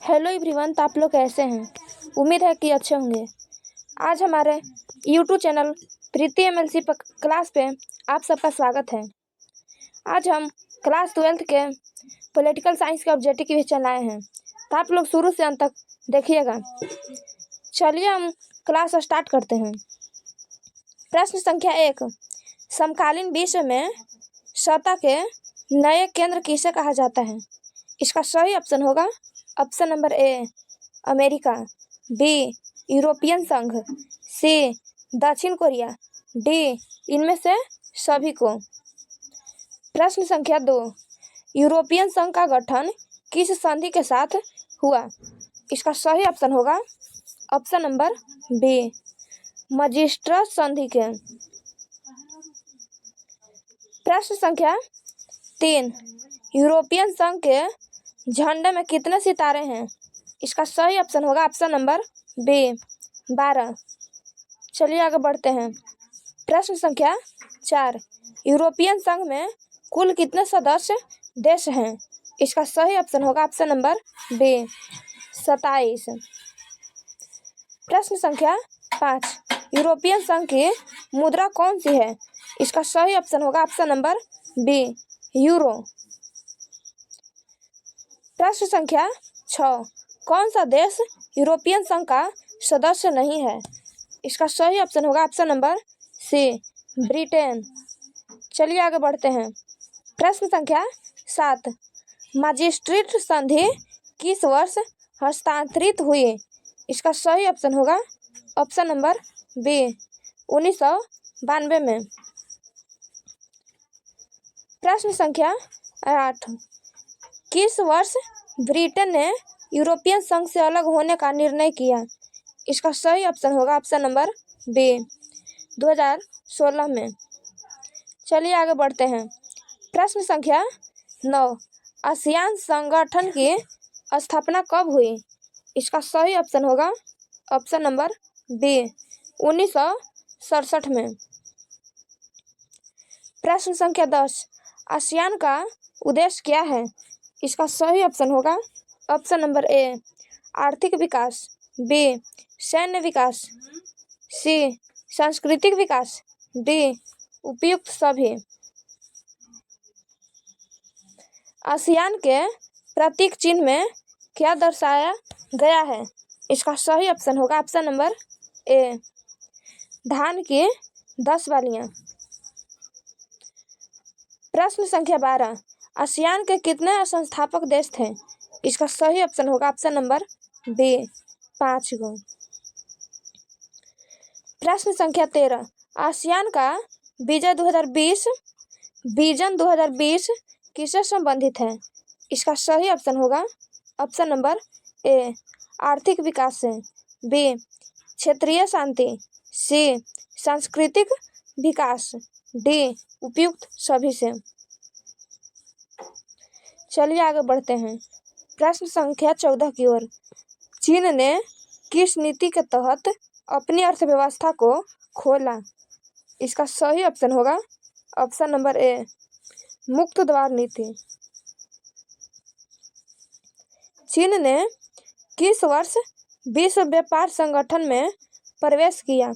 Hello everyone, तो आप लोग कैसे हैं। उम्मीद है कि अच्छे होंगे। आज हमारे यूट्यूब चैनल प्रीति एमएलसी क्लास पे आप सबका स्वागत है। आज हम क्लास 12th के पॉलिटिकल साइंस के ऑब्जेक्टिव क्वेश्चन लाए हैं, तो आप लोग शुरू से अंत तक देखिएगा। चलिए हम क्लास स्टार्ट करते हैं। प्रश्न संख्या 1, समकालीन विश्व में सत्ता के नए केंद्र किसे कहा जाता है। इसका सही ऑप्शन होगा option number A America, B European संघ, सी दक्षिण कोरिया, डी इनमें से सभी को। प्रश्न संख्या 2, यूरोपियन संघ का गठन किस संधि के साथ हुआ। इसका सही ऑप्शन होगा ऑप्शन नंबर बी मजिस्ट्रट संधि के। प्रश्न संख्या 3, यूरोपियन संघ के झंडे में कितने सितारे हैं। इसका सही ऑप्शन होगा ऑप्शन नंबर बी 12। चलिए आगे बढ़ते हैं। प्रश्न संख्या 4, यूरोपियन संघ में कुल कितने सदस्य देश हैं। इसका सही ऑप्शन होगा ऑप्शन नंबर बी 27। प्रश्न संख्या 5, यूरोपियन संघ की मुद्रा कौन सी है। इसका सही ऑप्शन होगा ऑप्शन नंबर बी यूरो। प्रश्न संख्या 6, कौन सा देश यूरोपियन संघ का सदस्य नहीं है। इसका सही ऑप्शन होगा ऑप्शन नंबर सी ब्रिटेन। चलिए आगे बढ़ते हैं। प्रश्न संख्या 7, मजिस्ट्रेट संधि किस वर्ष हस्तांतरित हुई। इसका सही ऑप्शन होगा ऑप्शन नंबर बी 1992 में। प्रश्न संख्या 8, किस वर्ष ब्रिटेन ने यूरोपियन संघ से अलग होने का निर्णय किया। इसका सही ऑप्शन होगा ऑप्शन नंबर बी 2016 में। चलिए आगे बढ़ते हैं। प्रश्न संख्या 9, आसियान संगठन की स्थापना कब हुई। इसका सही ऑप्शन होगा ऑप्शन नंबर बी 1967 में। प्रश्न संख्या 10, आसियान का उद्देश्य क्या है। इसका सही ऑप्शन होगा ऑप्शन नंबर ए आर्थिक विकास, बी सैन्य विकास, सी सांस्कृतिक विकास, डी उपयुक्त सभी। आसियान के प्रतीक चिन्ह में क्या दर्शाया गया है। इसका सही ऑप्शन होगा ऑप्शन नंबर ए धान की 10 वालियां। प्रश्न संख्या 12, आसियान के कितने संस्थापक देश थे। इसका सही ऑप्शन होगा ऑप्शन नंबर बी 5 गो। प्रश्न संख्या 13, आसियान का विजन 2020 किससे संबंधित है। इसका सही ऑप्शन होगा ऑप्शन नंबर ए आर्थिक विकास से, बी क्षेत्रीय शांति, सी सांस्कृतिक विकास, डी उपयुक्त सभी से। चलिए आगे बढ़ते हैं। प्रश्न संख्या 14 की ओर। चीन ने किस नीति के तहत अपनी अर्थव्यवस्था को खोला। इसका सही ऑप्शन होगा ऑप्शन नंबर ए मुक्त द्वार नीति। चीन ने किस वर्ष विश्व व्यापार संगठन में प्रवेश किया।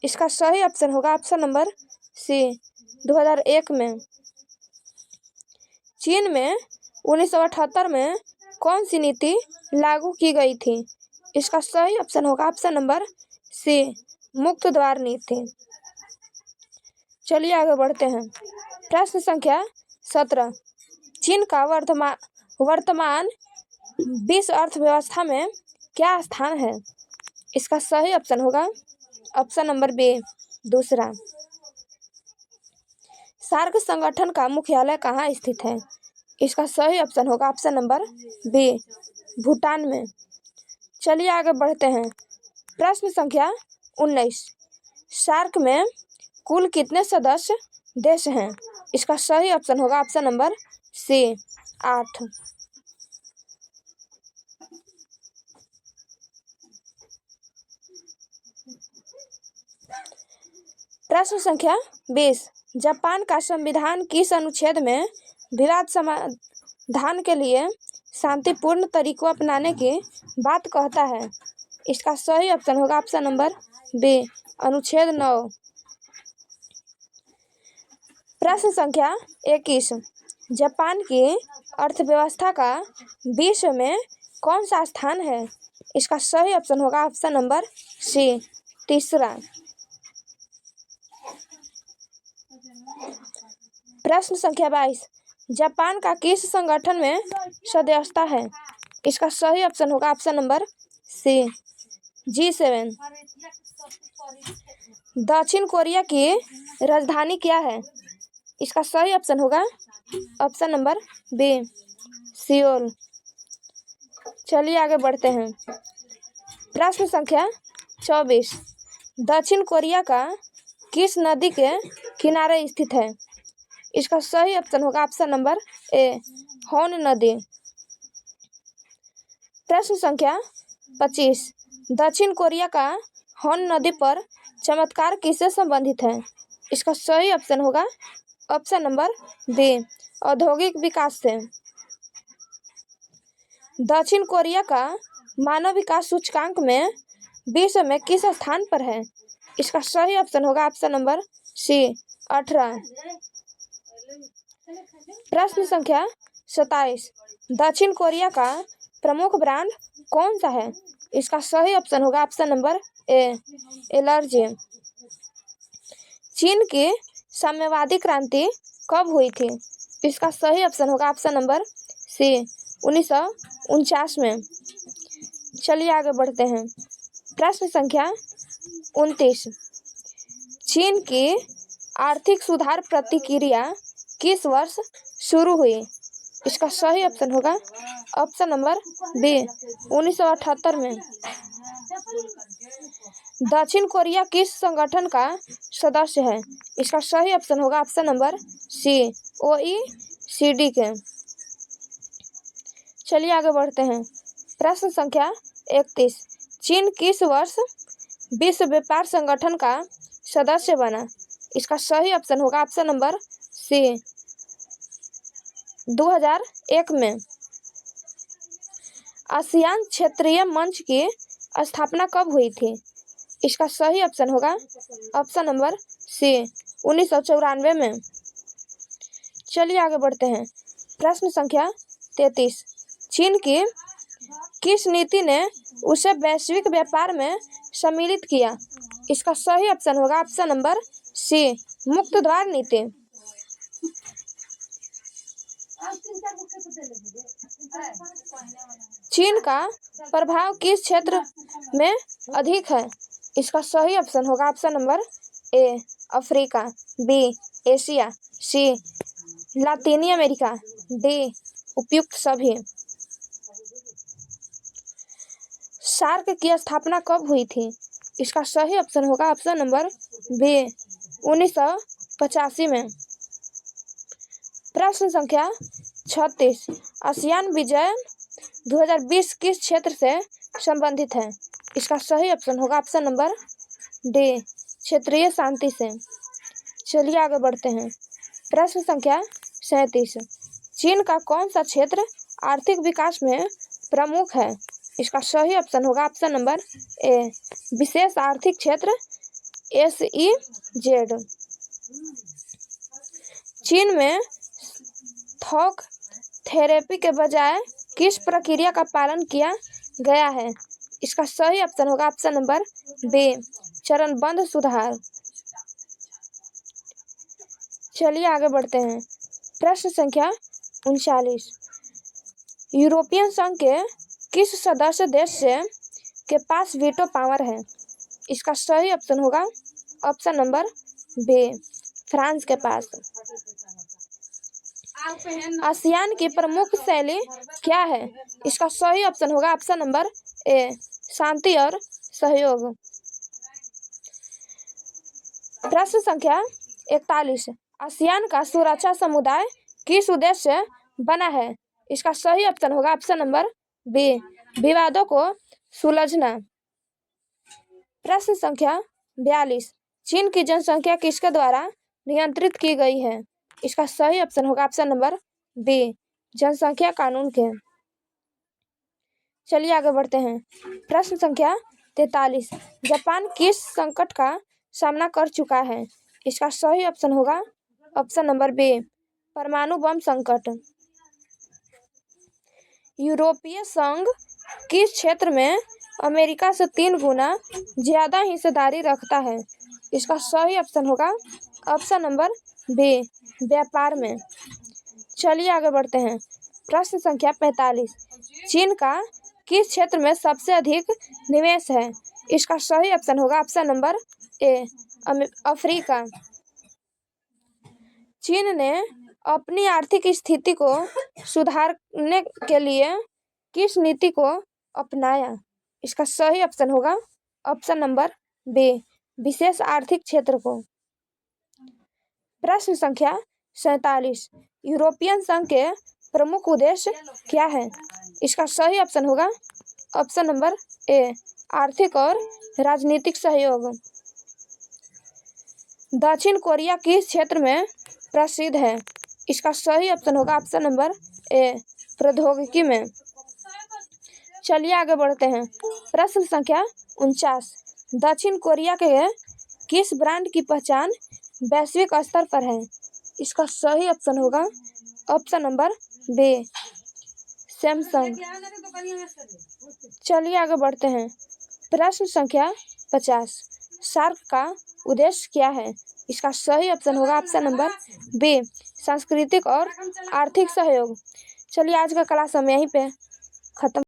इसका सही ऑप्शन होगा ऑप्शन नंबर सी 2001 में। चीन में 1978 में कौन सी नीति लागू की गई थी। इसका सही ऑप्शन होगा ऑप्शन नंबर सी मुक्त द्वार नीति। चलिए आगे बढ़ते हैं। प्रश्न संख्या 17, चीन का वर्तमान विश्व अर्थव्यवस्था में क्या स्थान है। इसका सही ऑप्शन होगा ऑप्शन नंबर बी 2। सार्क संगठन का मुख्यालय कहाँ स्थित है। इसका सही ऑप्शन होगा ऑप्शन नंबर बी भूटान में। चलिए आगे बढ़ते हैं। प्रश्न संख्या 19, सार्क में कुल कितने सदस्य देश हैं। इसका सही ऑप्शन होगा ऑप्शन नंबर सी 8। प्रश्न संख्या 20, जापान का संविधान किस अनुच्छेद में विवाद समाधान के लिए शांतिपूर्ण तरीकों अपनाने की बात कहता है। इसका सही ऑप्शन होगा ऑप्शन नंबर बी, अनुच्छेद 9। प्रश्न संख्या 21, जापान की अर्थव्यवस्था का विश्व में कौन सा स्थान है? इसका सही ऑप्शन होगा ऑप्शन नंबर सी, तीसरा। प्रश्न संख्या 22, जापान का किस संगठन में सदस्यता है? इसका सही ऑप्शन होगा ऑप्शन नंबर सी, G7। दक्षिण कोरिया की राजधानी क्या है? इसका सही ऑप्शन होगा ऑप्शन नंबर बी, सियोल। चलिए आगे बढ़ते हैं। प्रश्न संख्या 24, दक्षिण कोरिया का किस नदी के किनारे स्थित है? इसका सही ऑप्शन होगा ऑप्शन नंबर ए, होन नदी। प्रश्न संख्या 25, दक्षिण कोरिया का होन नदी पर चमत्कार किससे संबंधित है? इसका सही ऑप्शन होगा ऑप्शन नंबर बी, औद्योगिक विकास से। दक्षिण कोरिया का मानव विकास सूचकांक में विश्व में किस स्थान पर है? इसका सही ऑप्शन होगा ऑप्शन नंबर सी, 18। प्रश्न संख्या 27, दक्षिण कोरिया का प्रमुख ब्रांड कौन सा है? इसका सही ऑप्शन होगा ऑप्शन नंबर ए, एलर्जी। चीन की साम्यवादी क्रांति कब हुई थी? इसका सही ऑप्शन होगा ऑप्शन नंबर सी, 1949 में। चलिए आगे बढ़ते हैं। प्रश्न संख्या 29, चीन की आर्थिक सुधार प्रक्रिया किस वर्ष शुरू हुई? इसका सही ऑप्शन होगा ऑप्शन नंबर बी, 1978 में। दक्षिण कोरिया किस संगठन का सदस्य है? इसका सही ऑप्शन होगा ऑप्शन नंबर सी, OECD के। चलिए आगे बढ़ते हैं। प्रश्न संख्या 31, चीन किस वर्ष विश्व व्यापार संगठन का सदस्य बना? इसका सही ऑप्शन होगा ऑप्शन नंबर सी, 2001 में। आसियान क्षेत्रीय मंच की स्थापना कब हुई थी? इसका सही ऑप्शन होगा ऑप्शन नंबर सी, 1994 में। चलिए आगे बढ़ते हैं। प्रश्न संख्या 33, चीन की किस नीति ने उसे वैश्विक व्यापार में सम्मिलित किया? इसका सही ऑप्शन होगा ऑप्शन नंबर सी, मुक्त द्वार नीति। चीन का प्रभाव किस क्षेत्र में अधिक है? इसका सही ऑप्शन होगा option number A, Africa, B, Asia, C, लातीनी अमेरिका, डी, उपयुक्त सभी। सार्क की स्थापना कब हुई थी? इसका सही ऑप्शन होगा ऑप्शन नंबर बी, 1985 में। प्रश्न संख्या 36, आसियान विजन 2020 किस क्षेत्र से संबंधित है? इसका सही ऑप्शन होगा ऑप्शन नंबर डी, क्षेत्रीय शांति से। चलिए आगे बढ़ते हैं। प्रश्न संख्या 37, चीन का कौन सा क्षेत्र आर्थिक विकास में प्रमुख है? इसका सही ऑप्शन होगा ऑप्शन नंबर ए, विशेष आर्थिक क्षेत्र, SEZ। चीन में थोक थेरेपी के बजाय किस प्रक्रिया का पालन किया गया है? इसका सही ऑप्शन होगा ऑप्शन नंबर बी, चरणबद्ध सुधार। चलिए आगे बढ़ते हैं। प्रश्न संख्या 39, यूरोपियन संघ के किस सदस्य देश से के पास वीटो पावर है? इसका सही ऑप्शन होगा ऑप्शन नंबर बी, फ्रांस के पास। आसियान की प्रमुख शैली क्या है? इसका सही ऑप्शन होगा ऑप्शन नंबर ए, शांति और सहयोग। प्रश्न संख्या 41, आसियान का सुरक्षा समुदाय किस उद्देश्य से बना है? इसका सही ऑप्शन होगा ऑप्शन नंबर बी, विवादों को सुलझना। प्रश्न संख्या 42, चीन की जनसंख्या किसके द्वारा नियंत्रित की गई है? इसका सही ऑप्शन होगा ऑप्शन नंबर बी, जनसंख्या कानून के। चलिए आगे बढ़ते हैं। प्रश्न संख्या 43। जापान किस संकट का सामना कर चुका है? इसका सही ऑप्शन होगा ऑप्शन नंबर बी, परमाणु बम संकट। यूरोपीय संघ किस क्षेत्र में अमेरिका से 3 गुना ज्यादा हिस्सेदारी रखता है? इसका सही ऑप्शन होगा ऑप्शन नंबर बी, व्यापार में। चलिए आगे बढ़ते हैं। प्रश्न संख्या 45। चीन का किस क्षेत्र में सबसे अधिक निवेश है? इसका सही ऑप्शन होगा ऑप्शन नंबर ए, अफ्रीका। चीन ने अपनी आर्थिक स्थिति को सुधारने के लिए किस नीति को अपनाया? इसका सही ऑप्शन होगा ऑप्शन नंबर बी, विशेष आर्थिक क्षेत्र को। प्रश्न संख्या 47। यूरोपियन संघ के प्रमुख उद्देश्य क्या है? इसका सही ऑप्शन होगा ऑप्शन नंबर ए, आर्थिक और राजनीतिक सहयोग। दक्षिण कोरिया किस क्षेत्र में प्रसिद्ध है? इसका सही ऑप्शन होगा ऑप्शन नंबर ए, प्रौद्योगिकी में। चलिए आगे बढ़ते हैं। प्रश्न संख्या 49। दक्षिण कोरिया के किस ब्रांड की पहचान वैश्विक स्तर पर है? इसका सही ऑप्शन होगा ऑप्शन नंबर बी, सैमसंग। चलिए आगे बढ़ते हैं। प्रश्न संख्या 50। सार्क का उद्देश्य क्या है? इसका सही ऑप्शन होगा ऑप्शन नंबर बी, सांस्कृतिक और आर्थिक सहयोग। चलिए आज का क्लास हम यहीं पे खत्म